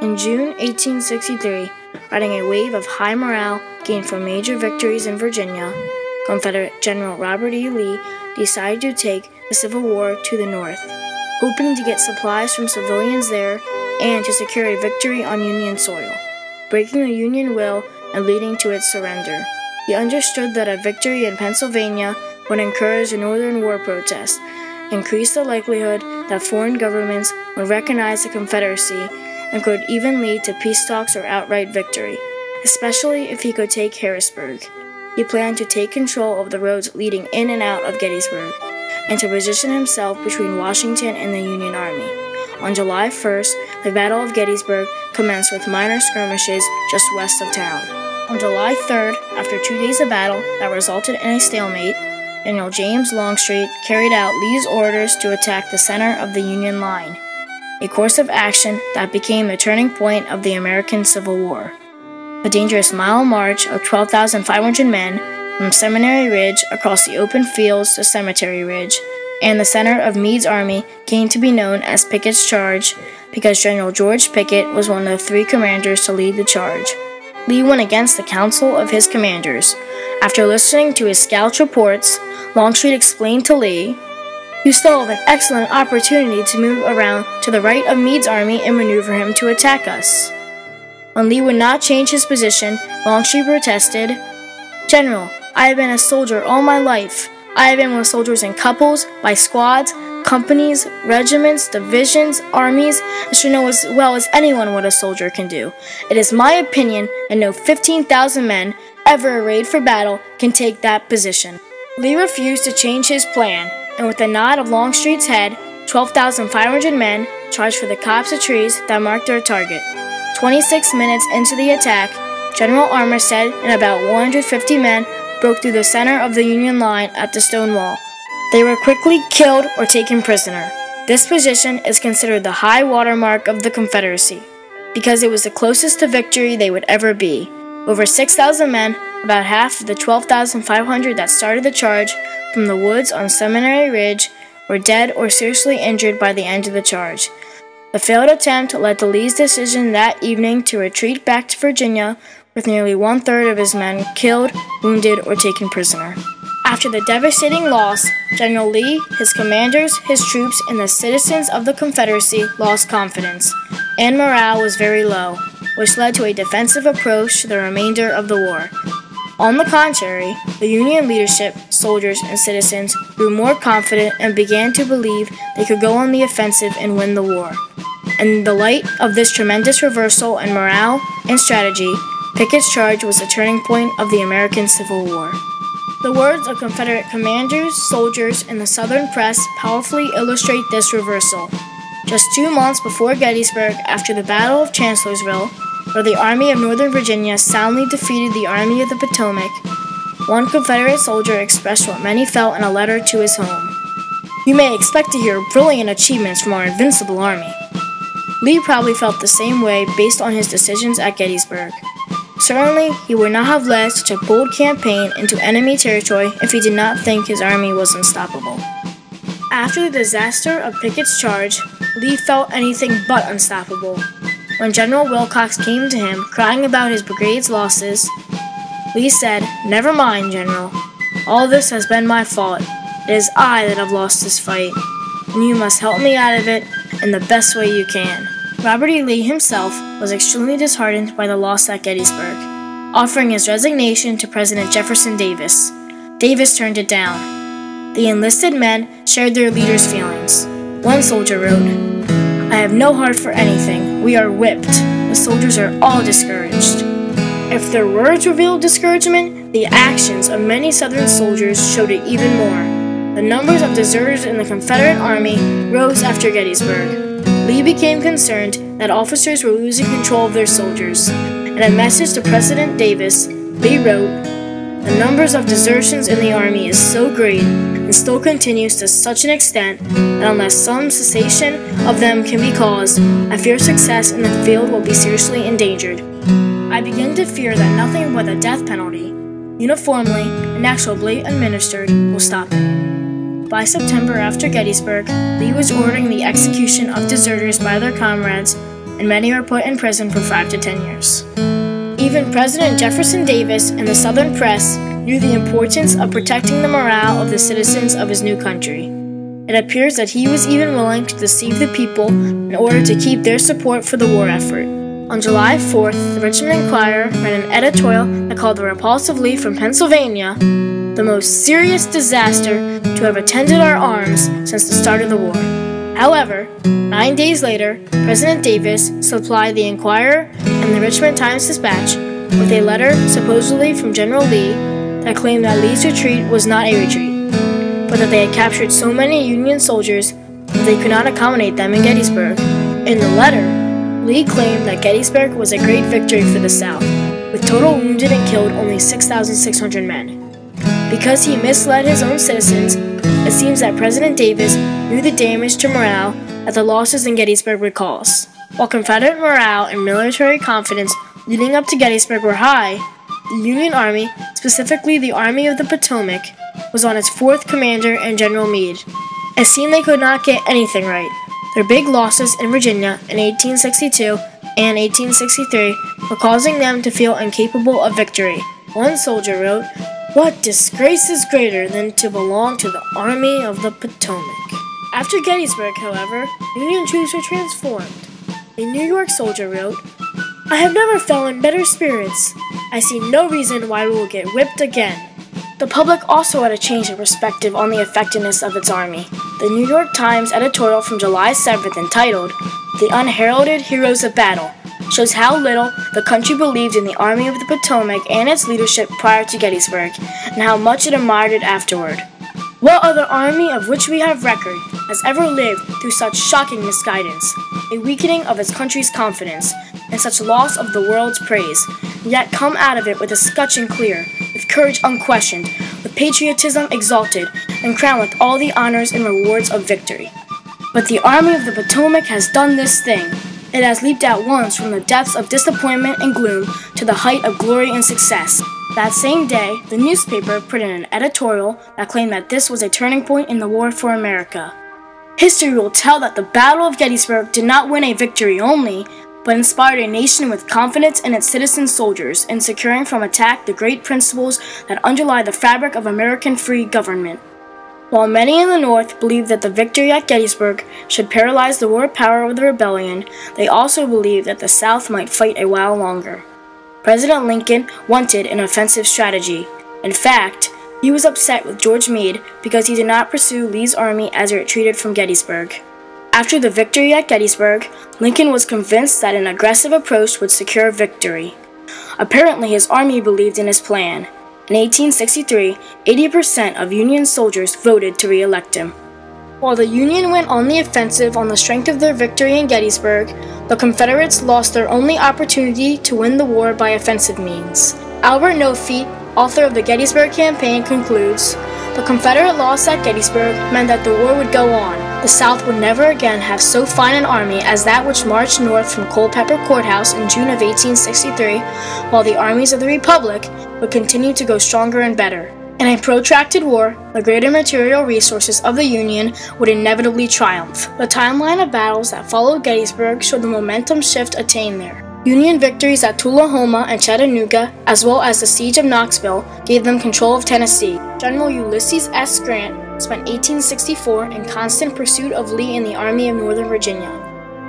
In June 1863, riding a wave of high morale gained from major victories in Virginia, Confederate General Robert E. Lee decided to take the Civil War to the North, hoping to get supplies from civilians there and to secure a victory on Union soil, breaking the Union will and leading to its surrender. He understood that a victory in Pennsylvania would encourage the Northern war protest, increase the likelihood that foreign governments would recognize the Confederacy, and could even lead to peace talks or outright victory, especially if he could take Harrisburg. He planned to take control of the roads leading in and out of Gettysburg, and to position himself between Washington and the Union Army. On July 1st, the Battle of Gettysburg commenced with minor skirmishes just west of town. On July 3rd, after 2 days of battle that resulted in a stalemate, General James Longstreet carried out Lee's orders to attack the center of the Union line, a course of action that became the turning point of the American Civil War. The dangerous mile march of 12,500 men from Seminary Ridge across the open fields to Cemetery Ridge and the center of Meade's army came to be known as Pickett's Charge because General George Pickett was one of the 3 commanders to lead the charge. Lee went against the counsel of his commanders. After listening to his scout reports, Longstreet explained to Lee, "You still have an excellent opportunity to move around to the right of Meade's army and maneuver him to attack us." When Lee would not change his position, Longstreet protested, "General, I have been a soldier all my life. I have been with soldiers in couples, by squads, companies, regiments, divisions, armies, and should know as well as anyone what a soldier can do. It is my opinion that no 15,000 men, ever arrayed for battle, can take that position." Lee refused to change his plan, and with a nod of Longstreet's head, 12,500 men charged for the copse of trees that marked their target. 26 minutes into the attack, General Armistead and about 150 men broke through the center of the Union line at the stone wall. They were quickly killed or taken prisoner. This position is considered the high water mark of the Confederacy, because it was the closest to victory they would ever be. Over 6,000 men, about half of the 12,500 that started the charge from the woods on Seminary Ridge, were dead or seriously injured by the end of the charge. The failed attempt led to Lee's decision that evening to retreat back to Virginia, with nearly 1/3 of his men killed, wounded, or taken prisoner. After the devastating loss, General Lee, his commanders, his troops, and the citizens of the Confederacy lost confidence, and morale was very low, which led to a defensive approach to the remainder of the war. On the contrary, the Union leadership, soldiers, and citizens grew more confident and began to believe they could go on the offensive and win the war. In the light of this tremendous reversal in morale and strategy, Pickett's Charge was the turning point of the American Civil War. The words of Confederate commanders, soldiers, and the Southern press powerfully illustrate this reversal. Just 2 months before Gettysburg, after the Battle of Chancellorsville, where the Army of Northern Virginia soundly defeated the Army of the Potomac, one Confederate soldier expressed what many felt in a letter to his home. "You may expect to hear brilliant achievements from our invincible army." Lee probably felt the same way based on his decisions at Gettysburg. Certainly, he would not have led such a bold campaign into enemy territory if he did not think his army was unstoppable. After the disaster of Pickett's Charge, Lee felt anything but unstoppable. When General Wilcox came to him crying about his brigade's losses, Lee said, "Never mind, General. All this has been my fault. It is I that have lost this fight, and you must help me out of it in the best way you can." Robert E. Lee himself was extremely disheartened by the loss at Gettysburg, offering his resignation to President Jefferson Davis. Davis turned it down. The enlisted men shared their leader's feelings. One soldier wrote, "I have no heart for anything. We are whipped. The soldiers are all discouraged." If their words revealed discouragement, the actions of many Southern soldiers showed it even more. The numbers of deserters in the Confederate Army rose after Gettysburg. Lee became concerned that officers were losing control of their soldiers. In a message to President Davis, Lee wrote, "The numbers of desertions in the Army is so great and still continues to such an extent that unless some cessation of them can be caused, I fear success in the field will be seriously endangered. I begin to fear that nothing but the death penalty, uniformly and inexorably administered, will stop it." By September after Gettysburg, Lee was ordering the execution of deserters by their comrades and many were put in prison for 5 to 10 years. Even President Jefferson Davis and the Southern press knew the importance of protecting the morale of the citizens of his new country. It appears that he was even willing to deceive the people in order to keep their support for the war effort. On July 4th, the Richmond Enquirer ran an editorial that called the repulse of Lee from Pennsylvania the most serious disaster to have attended our arms since the start of the war. However, 9 days later, President Davis supplied the Enquirer and the Richmond Times-Dispatch with a letter supposedly from General Lee that claimed that Lee's retreat was not a retreat, but that they had captured so many Union soldiers that they could not accommodate them in Gettysburg. In the letter, Lee claimed that Gettysburg was a great victory for the South, with total wounded and killed only 6,600 men. Because he misled his own citizens, it seems that President Davis knew the damage to morale that the losses in Gettysburg would cause. While Confederate morale and military confidence leading up to Gettysburg were high, the Union Army, specifically the Army of the Potomac, was on its fourth commander in General Meade. It seemed they could not get anything right. Their big losses in Virginia in 1862 and 1863 were causing them to feel incapable of victory. One soldier wrote, "What disgrace is greater than to belong to the Army of the Potomac?" After Gettysburg, however, Union troops were transformed. A New York soldier wrote, "I have never felt in better spirits. I see no reason why we will get whipped again." The public also had a change of perspective on the effectiveness of its army. The New York Times editorial from July 7th, entitled "The Unheralded Heroes of Battle," shows how little the country believed in the Army of the Potomac and its leadership prior to Gettysburg, and how much it admired it afterward. What other army of which we have record has ever lived through such shocking misguidance, a weakening of its country's confidence, and such loss of the world's praise, and yet come out of it with a scutcheon clear, with courage unquestioned, with patriotism exalted, and crowned with all the honors and rewards of victory? But the Army of the Potomac has done this thing. It has leaped at once from the depths of disappointment and gloom to the height of glory and success. That same day, the newspaper printed an editorial that claimed that this was a turning point in the war for America. History will tell that the Battle of Gettysburg did not win a victory only, but inspired a nation with confidence in its citizen soldiers in securing from attack the great principles that underlie the fabric of American free government. While many in the North believed that the victory at Gettysburg should paralyze the war power of the rebellion, they also believed that the South might fight a while longer. President Lincoln wanted an offensive strategy. In fact, he was upset with George Meade because he did not pursue Lee's army as it retreated from Gettysburg. After the victory at Gettysburg, Lincoln was convinced that an aggressive approach would secure victory. Apparently, his army believed in his plan. In 1863, 80% of Union soldiers voted to re-elect him. While the Union went on the offensive on the strength of their victory in Gettysburg, the Confederates lost their only opportunity to win the war by offensive means. Albert Nofeet, author of the Gettysburg Campaign, concludes, "The Confederate loss at Gettysburg meant that the war would go on. The South would never again have so fine an army as that which marched north from Culpeper Courthouse in June of 1863, while the armies of the Republic would continue to go stronger and better. In a protracted war, the greater material resources of the Union would inevitably triumph." The timeline of battles that followed Gettysburg showed the momentum shift attained there. Union victories at Tullahoma and Chattanooga, as well as the Siege of Knoxville, gave them control of Tennessee. General Ulysses S. Grant spent 1864 in constant pursuit of Lee in the Army of Northern Virginia.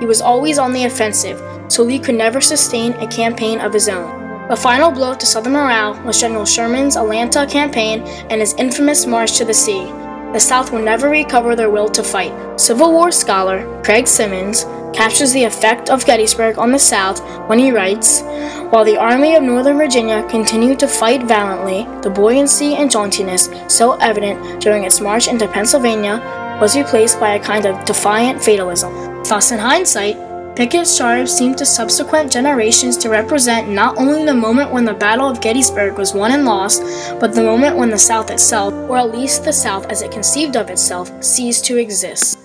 He was always on the offensive, so Lee could never sustain a campaign of his own. The final blow to Southern morale was General Sherman's Atlanta campaign and his infamous March to the Sea. The South will never recover their will to fight. Civil War scholar Craig Simmons captures the effect of Gettysburg on the South when he writes, "While the Army of Northern Virginia continued to fight valiantly, the buoyancy and jauntiness so evident during its march into Pennsylvania was replaced by a kind of defiant fatalism." Thus, in hindsight, Pickett's charge seemed to subsequent generations to represent not only the moment when the Battle of Gettysburg was won and lost, but the moment when the South itself, or at least the South as it conceived of itself, ceased to exist.